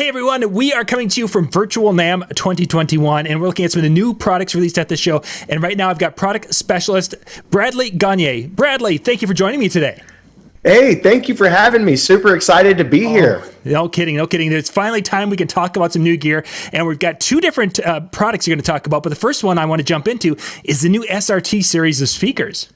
Hey everyone, we are coming to you from Virtual NAMM 2021, and we're looking at some of the new products released at the show. And right now I've got product specialist Bradley Gagne. Bradley, thank you for joining me today. Hey, thank you for having me. Super excited to be here. No kidding, no kidding. It's finally time we can talk about some new gear, and we've got two different products you're going to talk about. But the first one I want to jump into is the new SRT series of speakers.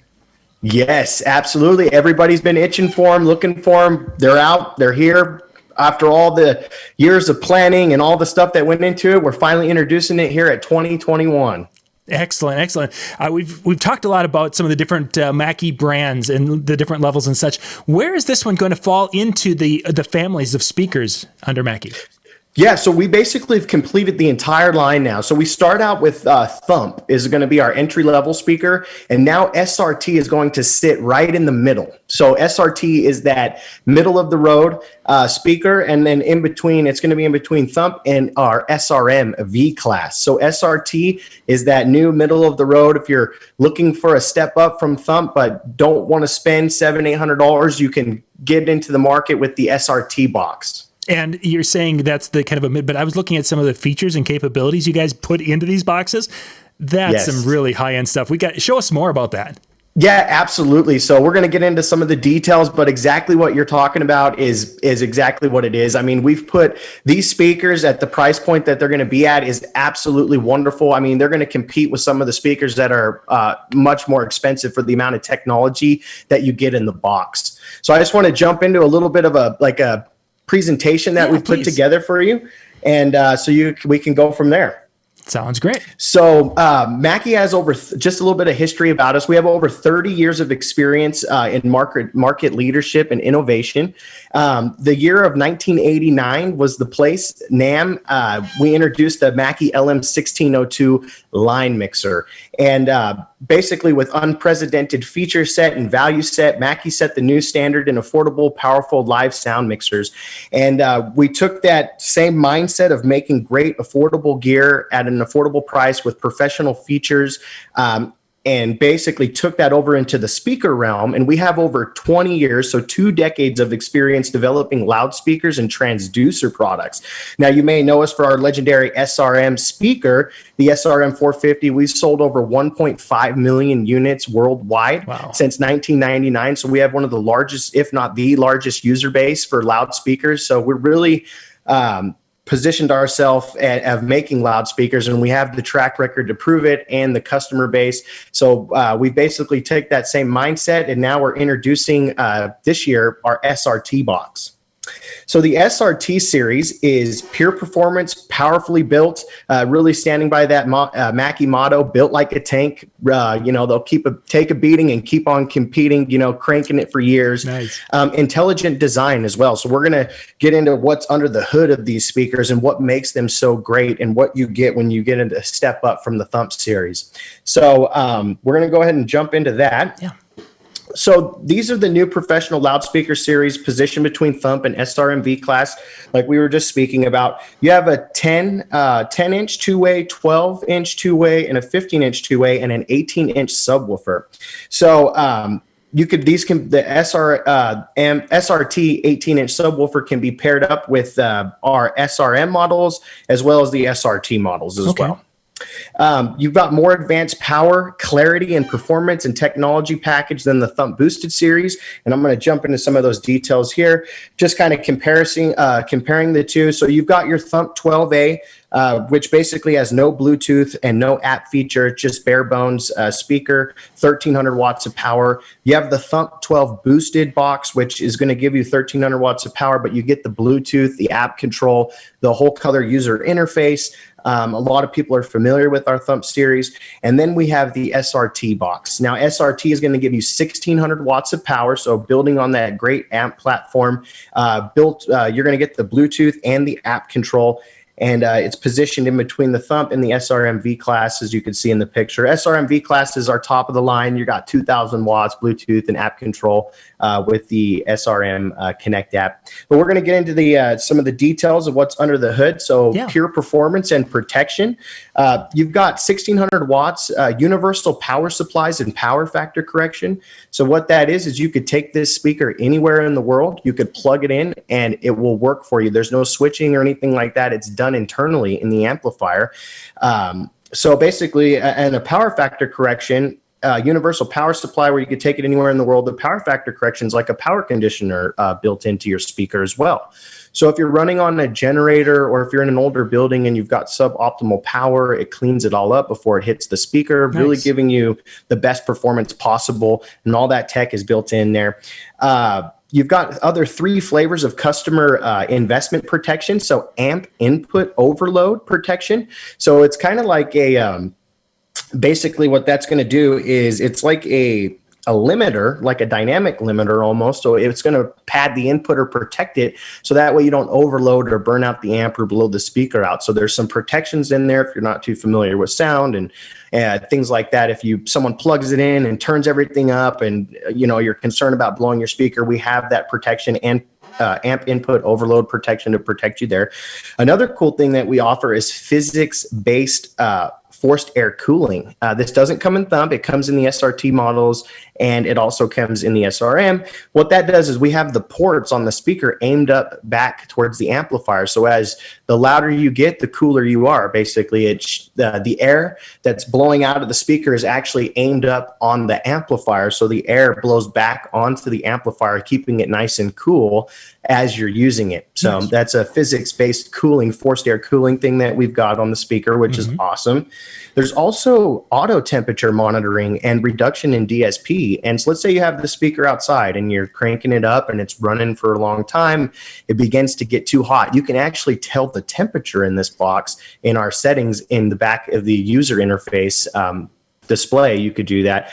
Yes, absolutely. Everybody's been itching for them, looking for them. They're out, they're here. After all the years of planning and all the stuff that went into it, we're finally introducing it here at 2021. Excellent, excellent. We've talked a lot about some of the different Mackie brands and the different levels and such. Where is this one going to fall into the families of speakers under Mackie? Yeah, so we basically have completed the entire line now. So we start out with Thump is going to be our entry-level speaker, and now SRT is going to sit right in the middle. So SRT is that middle-of-the-road speaker, and then in between, it's going to be in between Thump and our SRM V-Class. So SRT is that new middle-of-the-road. If you're looking for a step up from Thump but don't want to spend $700-800, you can get into the market with the SRT box. And you're saying that's the kind of a mid, but I was looking at some of the features and capabilities you guys put into these boxes. That's some really high-end stuff. Show us more about that. Yeah, absolutely. So we're going to get into some of the details, but exactly what you're talking about is exactly what it is. I mean, we've put these speakers at the price point that they're going to be at is absolutely wonderful. I mean, they're going to compete with some of the speakers that are much more expensive for the amount of technology that you get in the box. So I just want to jump into a little bit of a presentation that we've put together for you, and we can go from there. Sounds great. So Mackie has just a little bit of history about us. We have over 30 years of experience in market leadership and innovation. The year of 1989 was the place, NAMM. We introduced the Mackie LM1602 line mixer. And basically with unprecedented feature set and value set, Mackie set the new standard in affordable, powerful live sound mixers. And we took that same mindset of making great, affordable gear at an affordable price with professional features, and basically took that over into the speaker realm. And we have over 20 years, so 2 decades of experience developing loudspeakers and transducer products. Now, you may know us for our legendary SRM speaker, the SRM 450. We've sold over 1.5 million units worldwide since 1999. So we have one of the largest, if not the largest, user base for loudspeakers. So we're really positioned ourselves of making loudspeakers, and we have the track record to prove it and the customer base. So we basically take that same mindset, and now we're introducing this year our SRT box. So the SRT series is pure performance, powerfully built, really standing by that Mackie motto, built like a tank. They'll take a beating and keep on competing, cranking it for years. Nice. Intelligent design as well. So we're going to get into what's under the hood of these speakers and what makes them so great and what you get when you get into a step up from the Thump series. So we're going to go ahead and jump into that. Yeah. So these are the new professional loudspeaker series positioned between Thump and SRM V-Class, like we were just speaking about. You have a 10-inch two-way, 12-inch two-way, and a 15-inch two-way, and an 18-inch subwoofer. So the SRT 18-inch subwoofer can be paired up with our SRM models as well as the SRT models as well. You've got more advanced power, clarity, and performance and technology package than the Thump Boosted series. And I'm going to jump into some of those details here, just kind of comparing the two. So you've got your Thump 12A, which basically has no Bluetooth and no app feature, just bare bones speaker, 1,300 watts of power. You have the Thump 12 Boosted box, which is going to give you 1,300 watts of power, but you get the Bluetooth, the app control, the whole color user interface. A lot of people are familiar with our Thump series. And then we have the SRT box. Now, SRT is going to give you 1,600 watts of power. So building on that great amp platform, you're going to get the Bluetooth and the app control. and it's positioned in between the Thump and the SRM V-Class, as you can see in the picture. SRM V-Class is our top of the line. You got 2,000 watts, Bluetooth, and app control with the SRM Connect app. But we're going to get into the some of the details of what's under the hood. So pure performance and protection. You've got 1,600 watts, universal power supplies and power factor correction. So what that is you could take this speaker anywhere in the world. You could plug it in and it will work for you. There's no switching or anything like that. It's done internally in the amplifier. So basically, and a power factor correction, universal power supply where you could take it anywhere in the world. The power factor correction is like a power conditioner built into your speaker as well. So if you're running on a generator or if you're in an older building and you've got suboptimal power, it cleans it all up before it hits the speaker, really giving you the best performance possible. And all that tech is built in there. You've got other 3 flavors of customer investment protection. So amp input overload protection. So it's kind of like a, basically what that's going to do is it's like a limiter, like a dynamic limiter almost. So it's going to pad the input or protect it. So that way you don't overload or burn out the amp or blow the speaker out. So there's some protections in there if you're not too familiar with sound and things like that. If someone plugs it in and turns everything up and you're concerned about blowing your speaker, we have that protection and amp input overload protection to protect you there. Another cool thing that we offer is physics-based forced air cooling. This doesn't come in Thump. It comes in the SRT models, and it also comes in the SRM. What that does is we have the ports on the speaker aimed up back towards the amplifier. So as the louder you get, the cooler you are. Basically, it's the air that's blowing out of the speaker is actually aimed up on the amplifier. So the air blows back onto the amplifier, keeping it nice and cool as you're using it. So that's a physics-based cooling, forced air cooling thing that we've got on the speaker, which is awesome. There's also auto temperature monitoring and reduction in DSP. And so let's say you have the speaker outside and you're cranking it up and it's running for a long time. It begins to get too hot. You can actually tell the temperature in this box in our settings in the back of the user interface display. You could do that.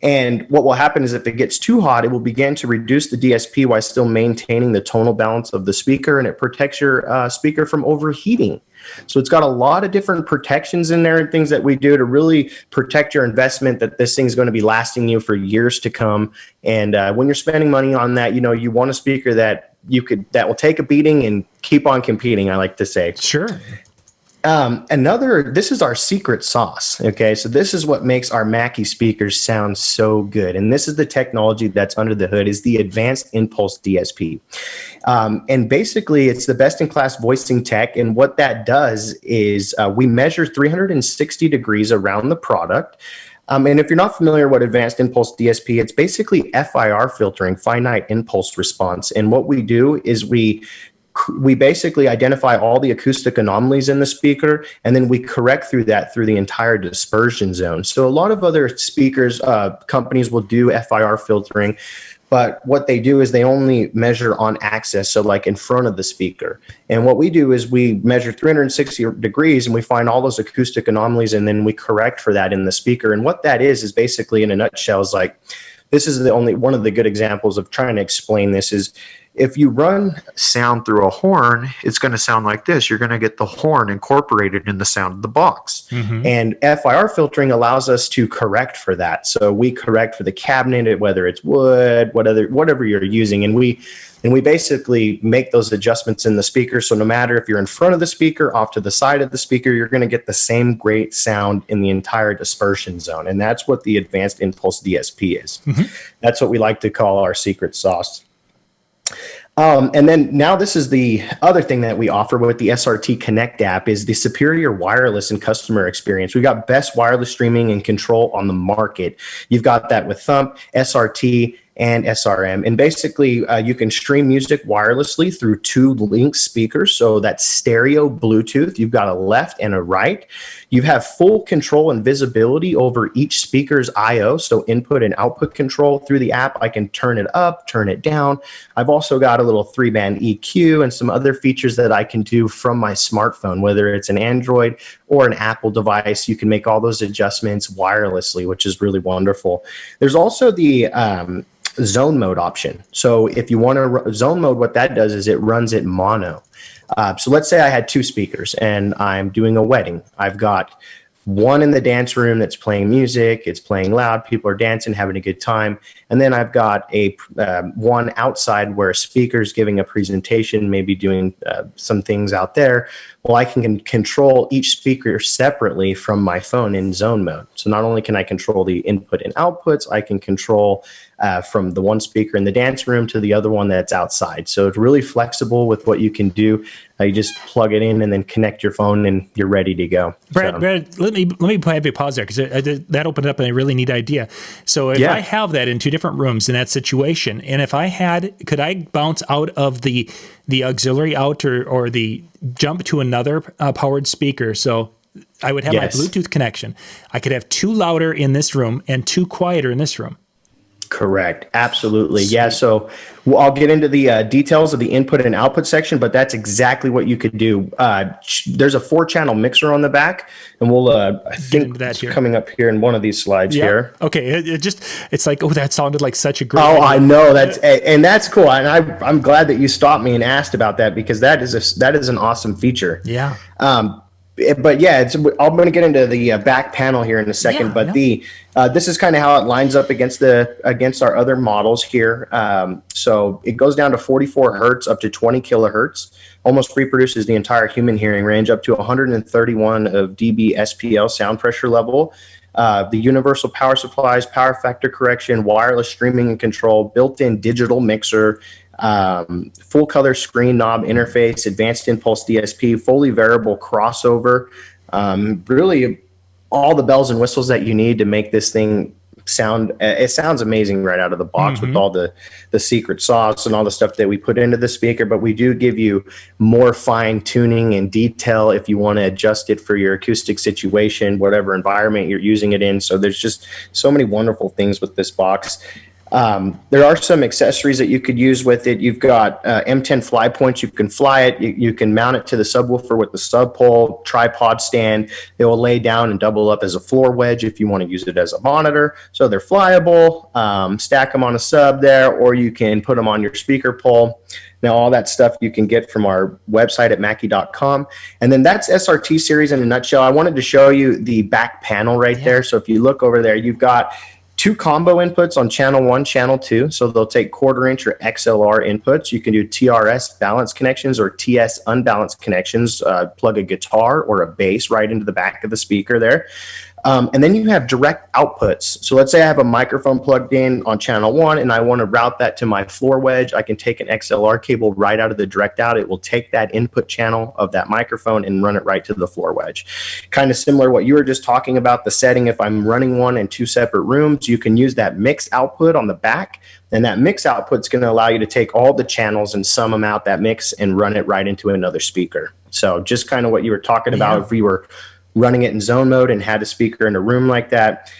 And what will happen is if it gets too hot, it will begin to reduce the DSP while still maintaining the tonal balance of the speaker, and it protects your speaker from overheating. So it's got a lot of different protections in there and things that we do to really protect your investment, that this thing's going to be lasting you for years to come. And when you're spending money on that, you want a speaker that will take a beating and keep on competing, I like to say. Sure. This is our secret sauce. Okay. So this is what makes our Mackie speakers sound so good. And this is the technology that's under the hood, is the advanced impulse DSP. And basically it's the best in class voicing tech. And what that does is we measure 360 degrees around the product. And if you're not familiar with advanced impulse DSP, it's basically FIR filtering, finite impulse response. And what we do is we basically identify all the acoustic anomalies in the speaker, and then we correct through the entire dispersion zone. So a lot of other speakers, companies will do FIR filtering, but what they do is they only measure on axis, so like in front of the speaker. And what we do is we measure 360 degrees and we find all those acoustic anomalies, and then we correct for that in the speaker. And what that is basically, in a nutshell, is like, this is the only one of the good examples of trying to explain this is, if you run sound through a horn, it's going to sound like this. You're going to get the horn incorporated in the sound of the box. And FIR filtering allows us to correct for that. So we correct for the cabinet, whether it's wood, whatever you're using. And we basically make those adjustments in the speaker. So no matter if you're in front of the speaker, off to the side of the speaker, you're going to get the same great sound in the entire dispersion zone. And that's what the advanced impulse DSP is. That's what we like to call our secret sauce. And then now this is the other thing that we offer with the SRT Connect app, is the superior wireless and customer experience. We've got best wireless streaming and control on the market. You've got that with Thump, SRT, and SRM. And basically, you can stream music wirelessly through 2 link speakers. So that's stereo Bluetooth. You've got a left and a right. You have full control and visibility over each speaker's I/O, so input and output control through the app. I can turn it up, turn it down. I've also got a little 3-band EQ and some other features that I can do from my smartphone, whether it's an Android or an Apple device. You can make all those adjustments wirelessly, which is really wonderful. There's also the zone mode option. So if you want to zone mode, what that does is it runs it mono. So let's say I had two speakers and I'm doing a wedding. I've got one in the dance room that's playing music. It's playing loud. People are dancing, having a good time. And then I've got a one outside where a speaker's giving a presentation, maybe doing some things out there. Well, I can control each speaker separately from my phone in zone mode. So not only can I control the input and outputs, I can control from the one speaker in the dance room to the other one that's outside. So it's really flexible with what you can do. You just plug it in and then connect your phone and you're ready to go. Brad, let me have you pause there because that opened up a really neat idea. So if I have that in two different rooms in that situation, and if I had, could I bounce out of the auxiliary out or the jump to another powered speaker? So I would have my Bluetooth connection. I could have two louder in this room and two quieter in this room. Correct. Absolutely. Sweet. Yeah. So I'll get into the details of the input and output section, but that's exactly what you could do. There's a 4-channel mixer on the back, and we'll I think that's coming up here in one of these slides here. Okay. It's like, oh, that sounded like such a great idea. I know that's cool. And I'm glad that you stopped me and asked about that because that is an awesome feature. Yeah. But yeah, I'm going to get into the back panel here in a second. This is kind of how it lines up against our other models here. So it goes down to 44 hertz up to 20 kilohertz. Almost reproduces the entire human hearing range up to 131 of dB SPL sound pressure level. The universal power supplies, power factor correction, wireless streaming and control, built-in digital mixer. Full color screen knob interface, advanced impulse DSP, fully variable crossover, really all the bells and whistles that you need to make this thing sound. It sounds amazing right out of the box with all the secret sauce and all the stuff that we put into the speaker, but we do give you more fine tuning and detail if you want to adjust it for your acoustic situation, whatever environment you're using it in. So there's just so many wonderful things with this box. There are some accessories that you could use with it. You've got M10 fly points. You can fly it. You can mount it to the subwoofer with the sub pole, tripod stand. They will lay down and double up as a floor wedge if you want to use it as a monitor. So they're flyable. Stack them on a sub there, or you can put them on your speaker pole. Now, all that stuff you can get from our website at Mackie.com. And then that's SRT series in a nutshell. I wanted to show you the back panel right there. So if you look over there, you've got 2 combo inputs on channel 1, channel 2. So they'll take 1/4 inch or XLR inputs. You can do TRS balanced connections or TS unbalanced connections. Plug a guitar or a bass right into the back of the speaker there. And then you have direct outputs. So let's say I have a microphone plugged in on channel 1 and I want to route that to my floor wedge. I can take an XLR cable right out of the direct out. It will take that input channel of that microphone and run it right to the floor wedge. Kind of similar to what you were just talking about, the setting. If I'm running one in 2 separate rooms, you can use that mix output on the back. And that mix output is going to allow you to take all the channels and sum them out, that mix, and run it right into another speaker. So just kind of what you were talking about, if we were running it in zone mode and had a speaker in a room like that.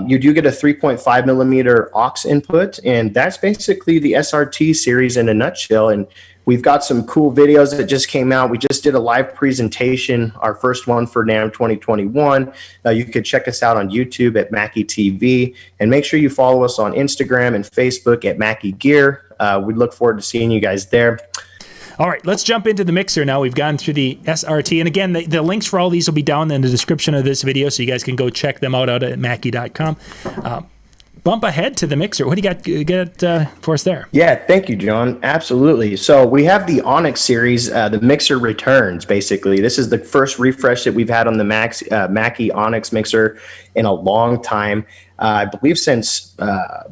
You do get a 3.5 millimeter aux input, and that's basically the SRT series in a nutshell. And we've got some cool videos that just came out. We just did a live presentation, our first one for NAMM 2021. You could check us out on YouTube at Mackie TV, and make sure you follow us on Instagram and Facebook at Mackie Gear. We look forward to seeing you guys there. All right, let's jump into the mixer now. We've gone through the SRT. And again, the links for all these will be down in the description of this video, so you guys can go check them out at Mackie.com. Bump ahead to the mixer. What do you got for us there? Yeah, thank you, John. Absolutely. So we have the Onyx series. The mixer returns, basically. This is the first refresh that we've had on the Mackie Onyx mixer in a long time. I believe since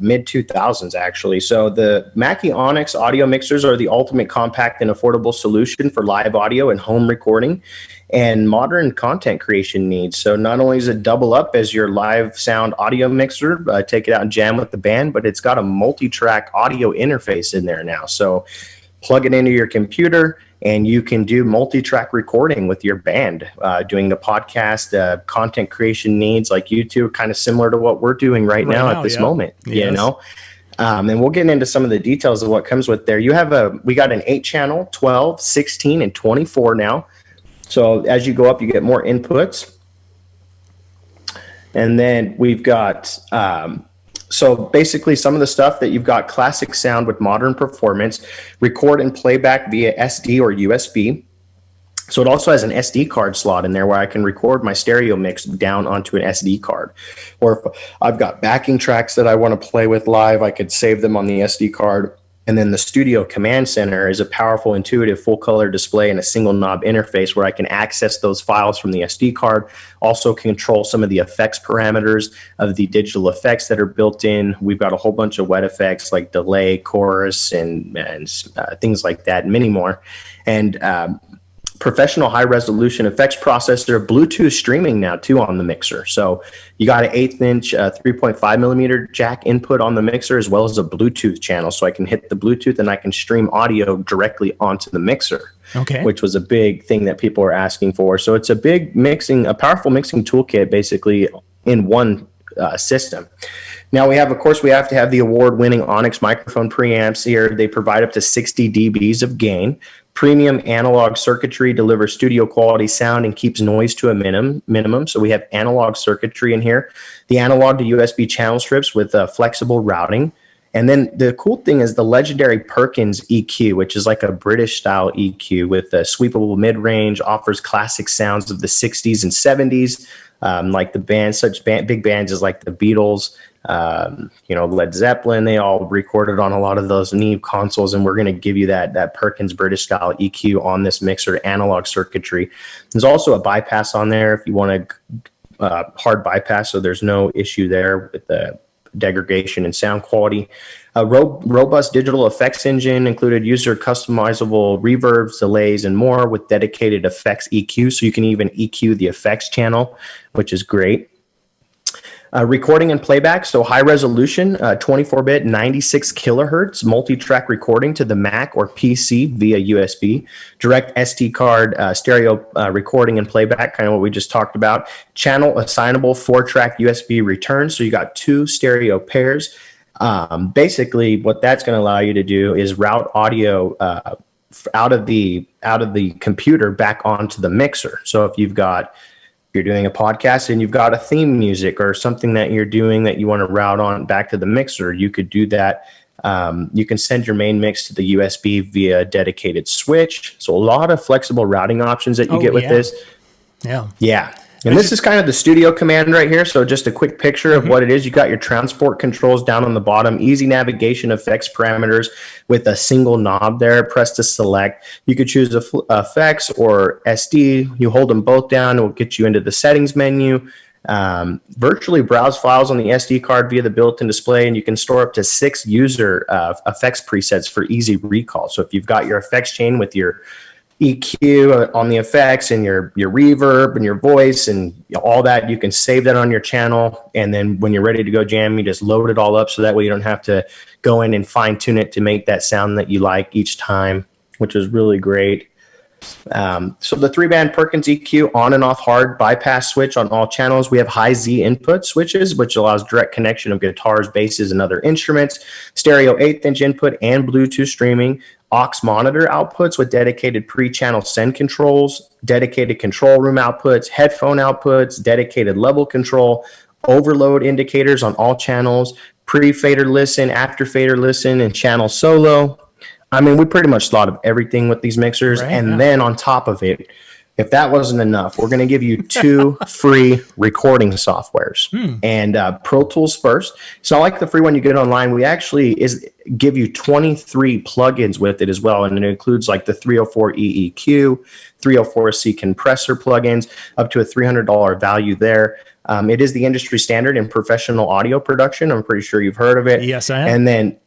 mid-2000s, actually. So the Mackie Onyx audio mixers are the ultimate compact and affordable solution for live audio and home recording and modern content creation needs. So not only does it double up as your live sound audio mixer, take it out and jam with the band, but it's got a multi-track audio interface in there now. So plug it into your computer, and you can do multi-track recording with your band, doing the podcast, content creation needs like YouTube, kind of similar to what we're doing right now at this moment, you know? And we'll get into some of the details of what comes with there. We got an 8-channel, 12, 16, and 24 now. So as you go up, you get more inputs. And then we've got So basically, some of the stuff that you've got classic sound with modern performance, record and playback via SD or USB. So it also has an SD card slot in there where I can record my stereo mix down onto an SD card. Or if I've got backing tracks that I want to play with live, I could save them on the SD card. And then the Studio Command Center is a powerful, intuitive, full-color display and a single knob interface where I can access those files from the SD card, also control some of the effects parameters of the digital effects that are built in. We've got a whole bunch of wet effects like delay, chorus, and things like that, and many more. And professional high-resolution effects processor, Bluetooth streaming now, too, on the mixer. So you got an 1/8-inch 3.5mm jack input on the mixer, as well as a Bluetooth channel. So I can hit the Bluetooth and I can stream audio directly onto the mixer, which was a big thing that people were asking for. So it's a powerful mixing toolkit, basically, in one system. Now we have to have the award-winning Onyx microphone preamps here. They provide up to 60 dBs of gain. Premium analog circuitry delivers studio quality sound and keeps noise to a minimum. So we have analog circuitry in here. The analog to USB channel strips with flexible routing. And then the cool thing is the legendary Perkins EQ, which is like a British style EQ with a sweepable mid-range, offers classic sounds of the 60s and 70s, like the bands, big bands as like the Beatles, Led Zeppelin. They all recorded on a lot of those Neve consoles, and we're going to give you that Perkins British style EQ on this mixer, analog circuitry. There's also a bypass on there if you want a hard bypass, so there's no issue there with the degradation and sound quality. A robust digital effects engine included user customizable reverbs, delays, and more with dedicated effects EQ, so you can even EQ the effects channel, which is great. Recording and playback, so high resolution, 24-bit, 96 kilohertz, multi-track recording to the Mac or PC via USB, direct SD card stereo recording and playback, kind of what we just talked about. Channel assignable 4-track USB return, so you got 2 stereo pairs. Basically, what that's going to allow you to do is route audio out of the computer back onto the mixer. So if you're doing a podcast and you've got a theme music or something that you're doing that you want to route on back to the mixer, you could do that. You can send your main mix to the USB via a dedicated switch. So a lot of flexible routing options that you get with this. Yeah. And this is kind of the studio command right here. So just a quick picture of what it is. You got your transport controls down on the bottom, easy navigation effects parameters with a single knob there. Press to select. You could choose effects or SD. You hold them both down. It will get you into the settings menu. Virtually browse files on the SD card via the built-in display, and you can store up to 6 user effects presets for easy recall. So if you've got your effects chain with your EQ on the effects and your reverb and your voice and all that, you can save that on your channel, and then when you're ready to go jam, you just load it all up, so that way you don't have to go in and fine tune it to make that sound that you like each time, which is really great. So the 3-band Perkins EQ on and off hard bypass switch on all channels. We have high Z input switches, which allows direct connection of guitars, basses, and other instruments. Stereo 1/8-inch input and Bluetooth streaming. Aux monitor outputs with dedicated pre-channel send controls, dedicated control room outputs, headphone outputs, dedicated level control, overload indicators on all channels, pre-fader listen, after fader listen, and channel solo. I mean, we pretty much thought of everything with these mixers. Then on top of it, if that wasn't enough, we're going to give you 2 free recording softwares. And Pro Tools first. It's not like the free one you get online. We actually give you 23 plugins with it as well. And it includes like the 304E EQ, 304C compressor plugins, up to a $300 value there. It is the industry standard in professional audio production. I'm pretty sure you've heard of it. Yes, I am. And then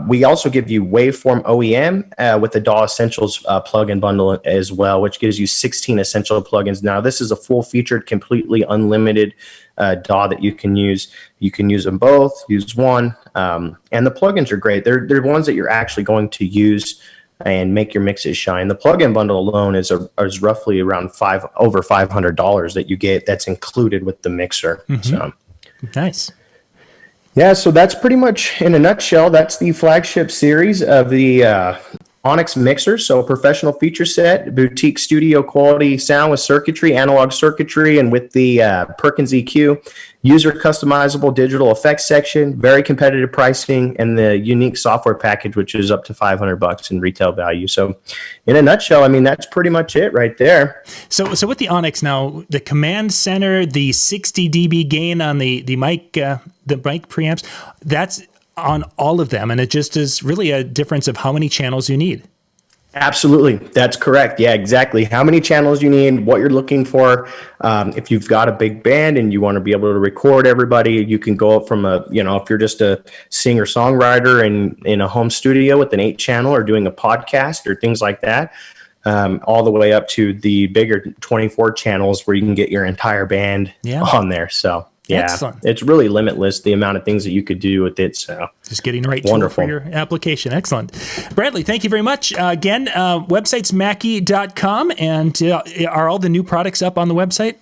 we also give you Waveform OEM with the DAW Essentials plugin bundle as well, which gives you 16 essential plugins. Now, this is a full-featured, completely unlimited DAW that you can use. You can use them both, use one, and the plugins are great. They're ones that you're actually going to use and make your mixes shine. The plugin bundle alone is roughly around over $500 that you get. That's included with the mixer. So nice. Yeah, so that's pretty much, in a nutshell, that's the flagship series of the Onyx Mixers, so a professional feature set, boutique studio quality sound with circuitry, analog circuitry, and with the Perkins EQ, user customizable digital effects section, very competitive pricing, and the unique software package, which is up to $500 in retail value. So in a nutshell, I mean, that's pretty much it right there. So with the Onyx now, the command center, the 60 dB gain on the mic preamps, that's on all of them, and it just is really a difference of how many channels you need. Absolutely. That's correct. Yeah, exactly. How many channels you need, what you're looking for. If you've got a big band and you want to be able to record everybody, you can go up from if you're just a singer songwriter in a home studio with an 8-channel or doing a podcast or things like that, all the way up to the bigger 24 channels where you can get your entire band on there. So yeah, excellent. It's really limitless, the amount of things that you could do with it. So just getting the right tool for your application. Excellent. Bradley, thank you very much. Again, website's Mackie.com, and are all the new products up on the website?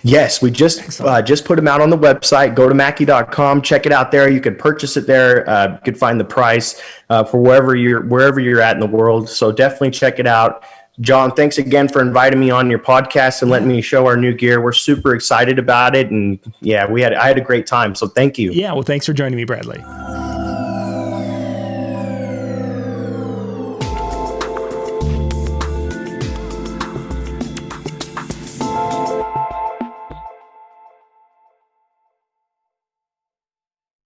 Yes, we just put them out on the website. Go to Mackie.com, check it out there. You can purchase it there. You can find the price for wherever you're at in the world. So definitely check it out. John, thanks again for inviting me on your podcast and letting me show our new gear. We're super excited about it. And yeah, I had a great time. So thank you. Yeah, well, thanks for joining me, Bradley.